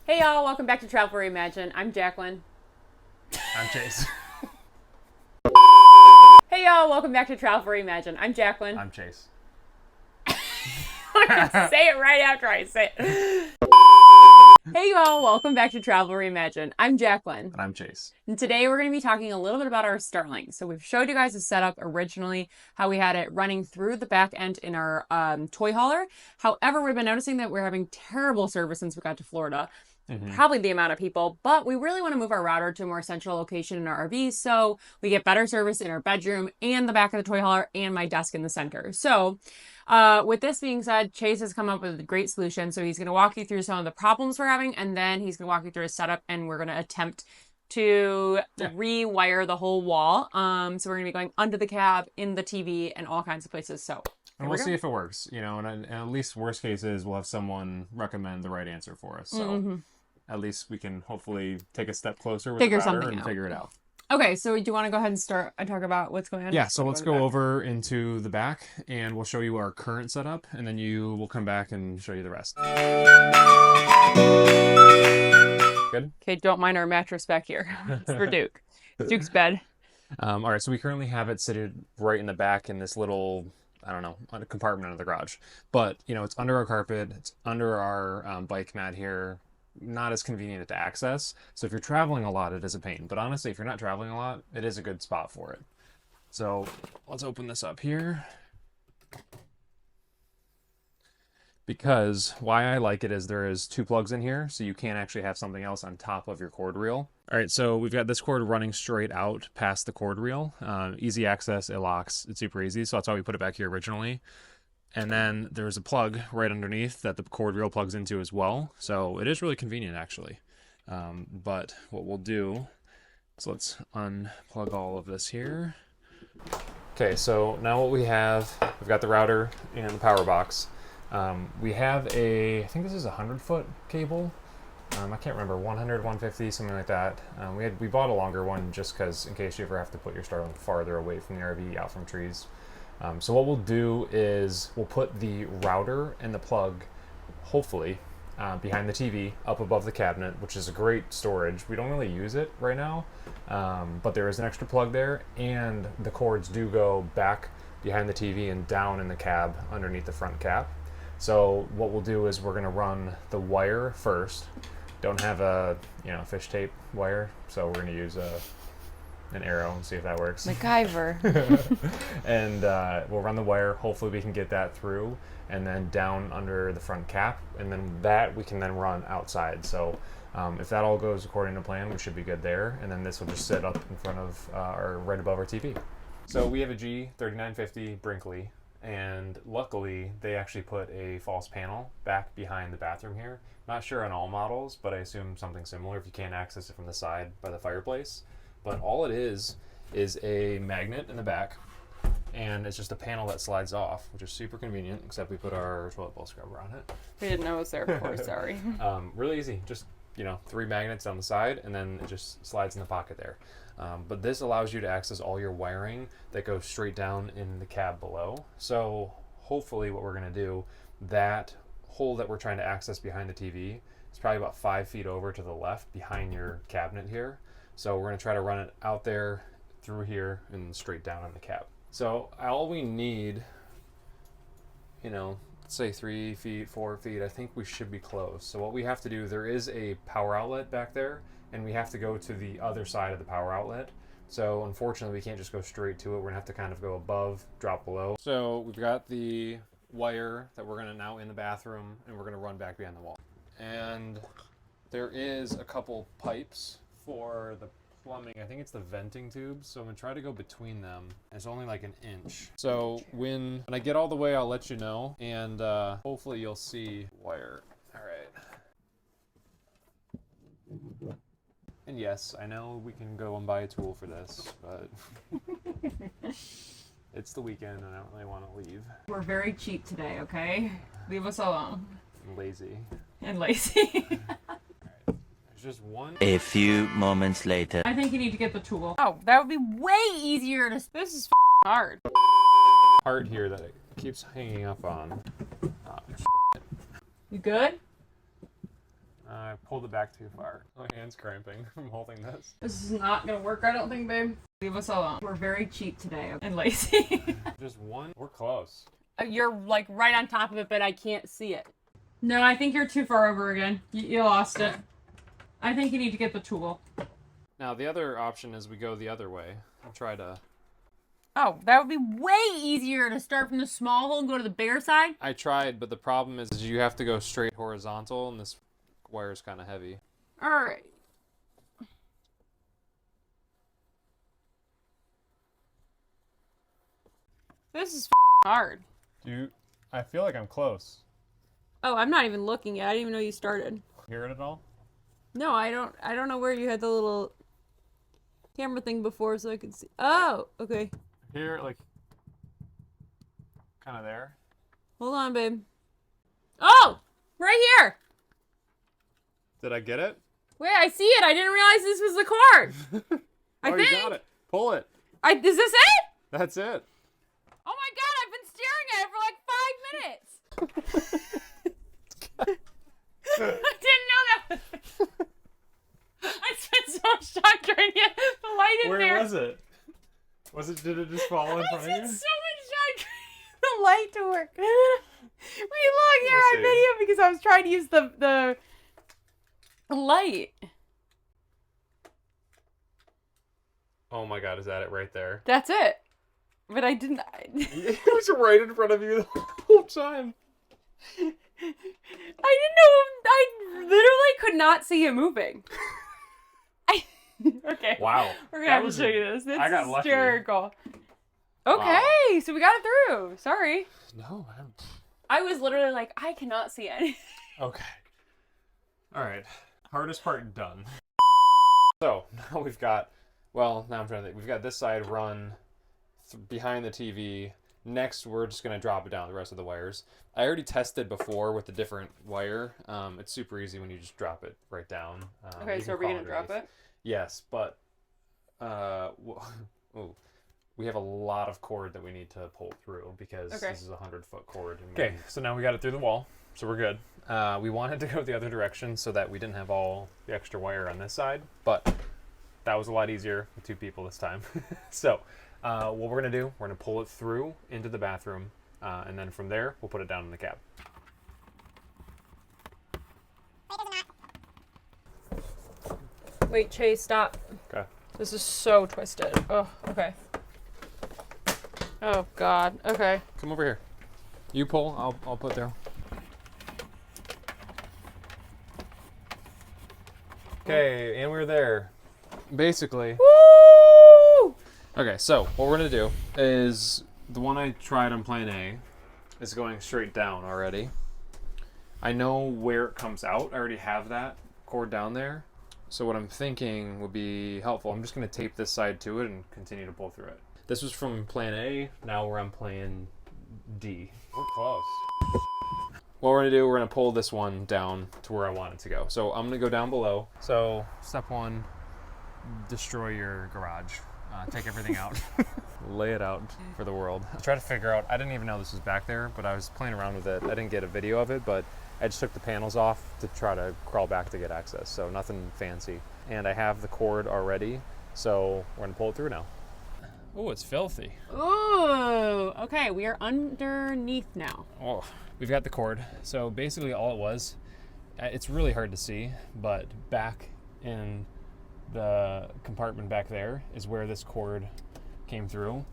Hey y'all, welcome back to Travel Reimagined. I'm Jacqueline. I'm Chase. Hey y'all, welcome back to Travel Reimagined. I'm Jacqueline. I'm Chase. I can say it right after I say it. Hey y'all, welcome back to Travel Reimagined. I'm Jacqueline. And I'm Chase. And today we're going to be talking a little bit about our Starlink. So we've showed you guys the setup originally, how we had it running through the back end in our toy hauler. However, we've been noticing that we're having terrible service since we got to Florida. Probably the amount of people, but we really want to move our router to a more central location in our RV so we get better service in our bedroom and the back of the toy hauler and my desk in the center. So with this being said, Chase has come up with a great solution. So he's going to walk you through some of the problems we're having, and then he's going to walk you through a setup, and we're going to attempt to rewire the whole wall. So we're going to be going under the cab, in the TV, and all kinds of places. So and we'll see if it works, you know, and at least worst case is we'll have someone recommend the right answer for us. So at least we can hopefully take a step closer with the router and figure it out. Okay, so do you want to go ahead and start and talk about what's going on? Yeah, so let's go over into the back and we'll show you our current setup, and then you will come back and show you the rest. Good? Okay, don't mind our mattress back here. It's for Duke. It's Duke's bed. All right, so we currently have it seated right in the back in this little, I don't know, compartment of the garage. But, you know, it's under our carpet, it's under our bike mat here. Not as convenient to access. So if you're traveling a lot, it is a pain. But honestly, if you're not traveling a lot, it is a good spot for it. So let's open this up here. Because why I like it is there is two plugs in here, so you can't actually have something else on top of your cord reel. All right, so we've got this cord running straight out past the cord reel. Easy access, it locks, it's super easy. So that's why we put it back here originally. And then there's a plug right underneath that the cord reel plugs into as well. So it is really convenient, actually. But what we'll do is let's unplug all of this here. Okay, so now what we have, we've got the router and the power box. We have I think this is a 100-foot cable. I can't remember, 100, 150, something like that. We bought a longer one just because in case you ever have to put your Starlink farther away from the RV, out from trees. So what we'll do is we'll put the router and the plug, hopefully, behind the TV, up above the cabinet, which is a great storage. We don't really use it right now, but there is an extra plug there, and the cords do go back behind the TV and down in the cab underneath the front cap. So what we'll do is we're going to run the wire first. Don't have a fish tape wire, so we're going to use an arrow and see if that works. MacGyver. And we'll run the wire. Hopefully we can get that through and then down under the front cap, and then that we can then run outside. So if that all goes according to plan, we should be good there. And then this will just sit up in front of or right above our TV. So we have a G3950 Brinkley, and luckily they actually put a false panel back behind the bathroom here. Not sure on all models, but I assume something similar if you can't access it from the side by the fireplace. But all it is a magnet in the back, and it's just a panel that slides off, which is super convenient, except we put our toilet bowl scrubber on it. We didn't know it was there before, sorry. Really easy, just 3 magnets on the side, and then it just slides in the pocket there. But this allows you to access all your wiring that goes straight down in the cab below. So hopefully what we're gonna do, that hole that we're trying to access behind the TV is probably about 5 feet over to the left behind your cabinet here. So we're going to try to run it out there, through here, and straight down on the cab. So all we need, let's say 3 feet, 4 feet, I think we should be close. So what we have to do, there is a power outlet back there, and we have to go to the other side of the power outlet. So unfortunately, we can't just go straight to it. We're going to have to kind of go above, drop below. So we've got the wire that we're going to now in the bathroom, and we're going to run back behind the wall. And there is a couple pipes for the plumbing. I think it's the venting tubes, so I'm gonna try to go between them. It's only like an inch. So when I get all the way, I'll let you know, and hopefully you'll see wire. All right. And yes, I know we can go and buy a tool for this, but it's the weekend and I don't really want to leave. We're very cheap today, okay? Leave us alone. I'm lazy. And lazy. Just one. A few moments later. I think you need to get the tool. Oh, that would be way easier to... This is hard. Part here that it keeps hanging up on. Oh, you good? I pulled it back too far. My hand's cramping from holding this. This is not gonna work, I don't think, babe. Leave us alone. We're very cheap today and lazy. Just one? We're close. You're like right on top of it, but I can't see it. No, I think you're too far over again. You lost it. I think you need to get the tool. Now, the other option is we go the other way and try to... Oh, that would be way easier to start from the small hole and go to the bigger side. I tried, but the problem is you have to go straight horizontal, and this wire's kind of heavy. All right. This is hard. Dude, I feel like I'm close. Oh, I'm not even looking yet. I didn't even know you started. Hear it at all? No, I don't know where you had the little camera thing before so I could see. Oh, okay. Here, like, kind of there. Hold on, babe. Oh, right here. Did I get it? Wait, I see it. I didn't realize this was the cord. I think. You got it. Pull it. Is this it? That's it. Oh my god, I've been staring at it for like 5 minutes. I didn't know that. I spent so much time trying to get the light in there. Where was it? Did it just fall in front of you? I spent so much time trying to get the light to work. Wait, look, here on video because I was trying to use the light. Oh my god, is that it right there? That's it. But I didn't. It was right in front of you the whole time. I didn't know. I literally could not see him moving. Okay. Wow. We're gonna have to show you this. This I got is lucky. hysterical. Okay, wow. So we got it through. Sorry. No, I was literally like, I cannot see anything. Okay. All right. Hardest part done. So now we've got. Well, now I'm trying to think. We've got this side run behind the TV. Next, we're just going to drop it down the rest of the wires. I already tested before with the different wire. It's super easy when you just drop it right down. Okay, so are we going to drop it? Yes, but we have a lot of cord that we need to pull through because this is a 100-foot cord. Okay, so now we got it through the wall, so we're good. We wanted to go the other direction so that we didn't have all the extra wire on this side, but that was a lot easier with 2 people this time. So what we're going to do, we're going to pull it through into the bathroom, and then from there, we'll put it down in the cab. Wait, Chase, stop. Okay. This is so twisted. Oh, okay. Oh, God. Okay. Come over here. You pull, I'll put there. Okay, and we're there. Basically. Woo! Okay, so what we're going to do is the one I tried on plan A is going straight down already. I know where it comes out. I already have that cord down there. So what I'm thinking would be helpful, I'm just going to tape this side to it and continue to pull through it. This was from plan A, now we're on plan D. We're close. What we're going to do, we're going to pull this one down to where I want it to go. So I'm going to go down below. So step 1, destroy your garage. Take everything out. Lay it out for the world. Try to figure out, I didn't even know this was back there, but I was playing around with it. I didn't get a video of it, but I just took the panels off to try to crawl back to get access. So nothing fancy. And I have the cord already, so we're gonna pull it through now. Oh, it's filthy. Ooh, okay, we are underneath now. Oh, we've got the cord. So basically all it was, it's really hard to see, but back in the compartment back there is where this cord came through.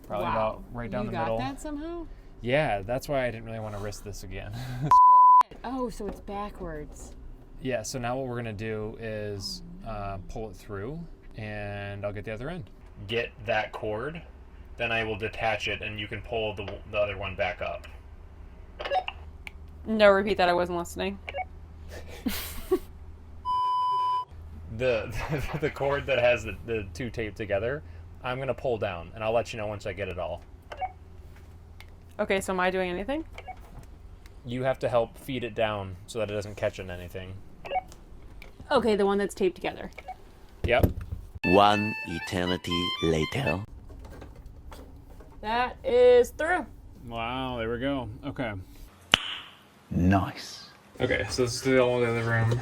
Probably about right down the middle. You got that somehow? Yeah, that's why I didn't really want to risk this again. Oh, so it's backwards. Yeah, so now what we're gonna do is pull it through and I'll get the other end. Get that cord, then I will detach it and you can pull the other one back up. No, repeat that, I wasn't listening. The cord that has the 2 taped together, I'm going to pull down, and I'll let you know once I get it all. Okay, so am I doing anything? You have to help feed it down so that it doesn't catch on anything. Okay, the one that's taped together. Yep. One eternity later. That is through. Wow, there we go. Okay. Nice. Okay, so this is the only other room.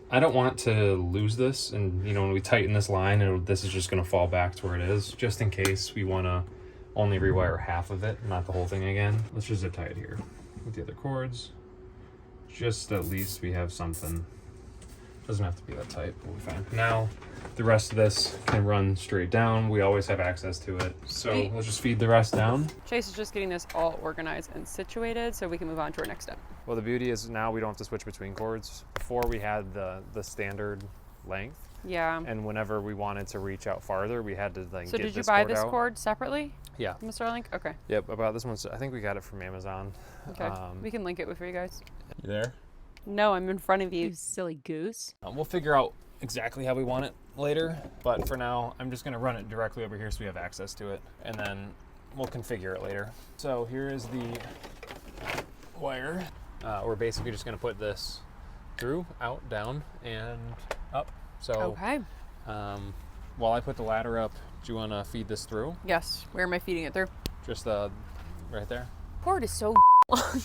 I don't want to lose this, and when we tighten this line, this is just going to fall back to where it is, just in case we want to only rewire half of it, not the whole thing again. Let's just zip tie it here with the other cords. Just at least we have something. Doesn't have to be that tight, but we're fine. Now, the rest of this can run straight down. We always have access to it. So let's just feed the rest down. Chase is just getting this all organized and situated so we can move on to our next step. Well, the beauty is now we don't have to switch between cords. Before we had the standard length. Yeah. And whenever we wanted to reach out farther, we had to So get did you this buy cord this out. cord separately? Yeah. From the Starlink? Okay. Yep, about this one. I think we got it from Amazon. Okay. We can link it for you guys. You there? No, I'm in front of you, silly goose. We'll figure out exactly how we want it later, but for now, I'm just gonna run it directly over here so we have access to it, and then we'll configure it later. So here is the wire. We're basically just gonna put this through, out, down, and up. So Okay. while I put the ladder up, do you wanna feed this through? Yes. Where am I feeding it through? Just right there. Cord is so long.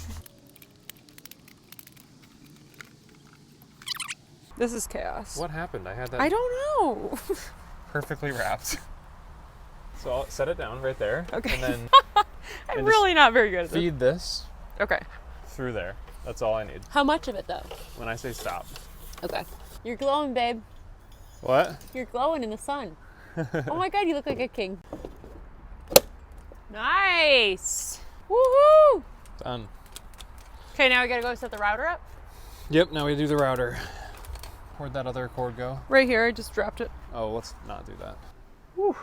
This is chaos. What happened? I had that I don't know. perfectly wrapped. So I'll set it down right there. Okay. And then I'm really not very good at this. feed this Okay. through there. That's all I need. How much of it though? When I say stop. Okay. You're glowing, babe. What? You're glowing in the sun. Oh my god, you look like a king. Nice. Woohoo! Done. Okay, now we gotta go set the router up. Yep, now we do the router. Where'd that other cord go? Right here, I just dropped it. Oh, let's not do that. Whew.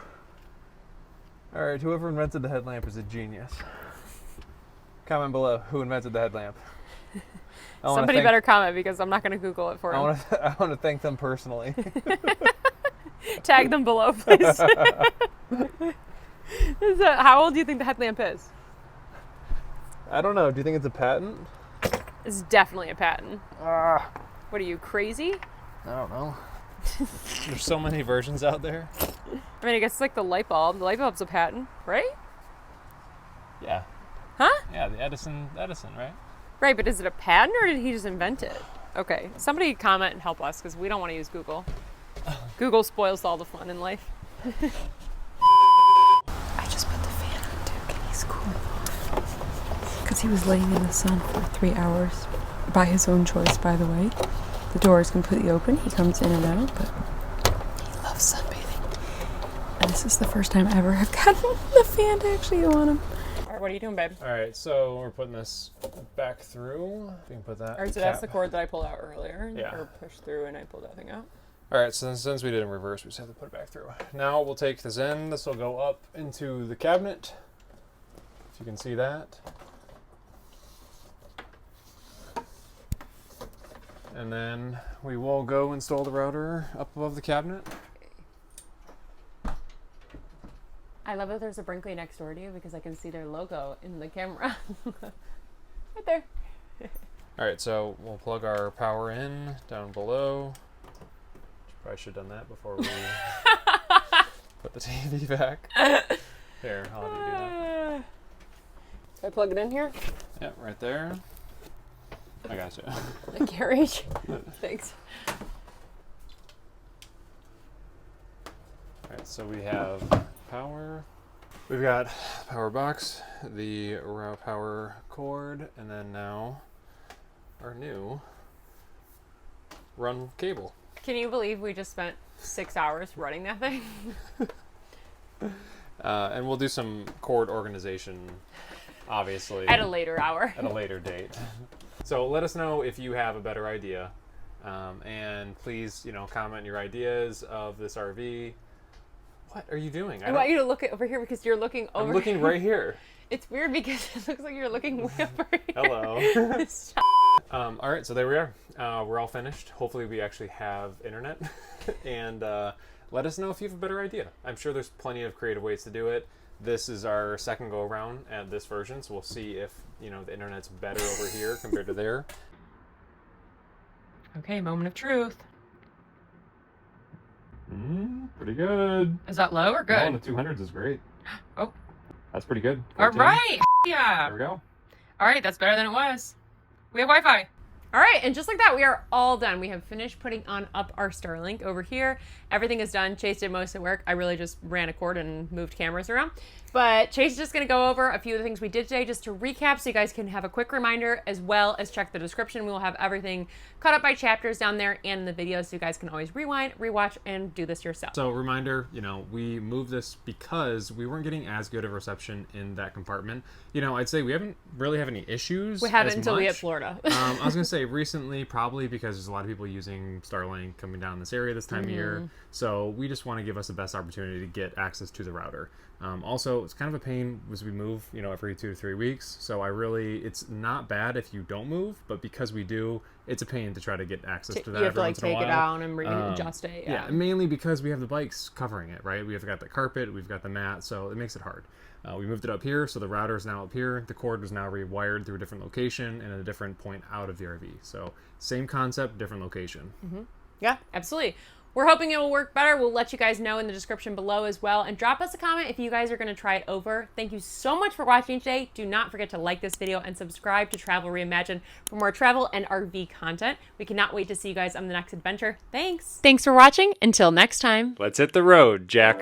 All right, whoever invented the headlamp is a genius. Comment below who invented the headlamp. Somebody better comment because I'm not gonna Google it for him. I want to thank them personally. Tag them below, please. How old do you think the headlamp is? I don't know. Do you think it's a patent? It's definitely a patent. What are you, crazy? I don't know. There's so many versions out there. I mean, I guess it's like the light bulb. The light bulb's a patent, right? Yeah. Huh? Yeah, the Edison, right? Right, but is it a patent or did he just invent it? Okay, somebody comment and help us because we don't want to use Google. Google spoils all the fun in life. I just put the fan on too. Can he's cool? Because he was laying in the sun for 3 hours by his own choice, by the way. The door is completely open. He comes in and out, but he loves sunbathing. And this is the first time I ever have gotten the fan to actually go on him. All right, what are you doing, babe? All right, so we're putting this back through. We can put that. All right, so that's the cord that I pulled out earlier. Yeah. Or pushed through and I pulled that thing out. All right, so since we did it in reverse, we just have to put it back through. Now we'll take this in. This will go up into the cabinet. If you can see that. And then we will go install the router up above the cabinet. I love that there's a Brinkley next door to you because I can see their logo in the camera. Right there. All right, so we'll plug our power in down below. Probably should have done that before we put the TV back. Here, I'll have you do that. Can I plug it in here? Yep, right there. I got you. The carriage. Thanks. All right, so we have power. We've got power box, the raw power cord, and then now our new run cable. Can you believe we just spent 6 hours running that thing? And we'll do some cord organization, obviously. At a later hour. At a later date. So let us know if you have a better idea. And please, comment your ideas of this RV. What are you doing? I want you to look over here because you're looking over. I'm looking right here. It's weird because it looks like you're looking way over here. Hello. All right, so there we are. We're all finished. Hopefully we actually have internet. And let us know if you have a better idea. I'm sure there's plenty of creative ways to do it. This is our second go around at this version, so we'll see if the internet's better over here compared to there. Okay, moment of truth. Pretty good. Is that low or good? Oh, the 200s is great. Oh. That's pretty good. All 14. right. Yeah. There we go. All right, that's better than it was. We have Wi-Fi. All right, and just like that, we are all done. We have finished putting up our Starlink over here. Everything is done. Chase did most of the work. I really just ran a cord and moved cameras around. But Chase is just going to go over a few of the things we did today just to recap so you guys can have a quick reminder, as well as check the description. We will have everything cut up by chapters down there and in the video, so you guys can always rewind, rewatch, and do this yourself. So reminder, we moved this because we weren't getting as good of reception in that compartment. I'd say we haven't really have any issues. We haven't as until we much. hit Florida. I was going to say recently, probably because there's a lot of people using Starlink coming down this area this time of year. So we just want to give us the best opportunity to get access to the router. Also, it's kind of a pain as we move, every 2 to 3 weeks. So it's not bad if you don't move, but because we do, it's a pain to try to get access to that. You have to every once in a take it while. down and readjust it. Yeah, mainly because we have the bikes covering it, right? We've got the carpet, we've got the mat, so it makes it hard. We moved it up here, so the router is now up here. The cord was now rewired through a different location and at a different point out of the RV. So same concept, different location. Yeah, absolutely. We're hoping it will work better. We'll let you guys know in the description below as well. And drop us a comment if you guys are going to try it over. Thank you so much for watching today. Do not forget to like this video and subscribe to Travel Reimagined for more travel and RV content. We cannot wait to see you guys on the next adventure. Thanks. Thanks for watching. Until next time. Let's hit the road, Jack.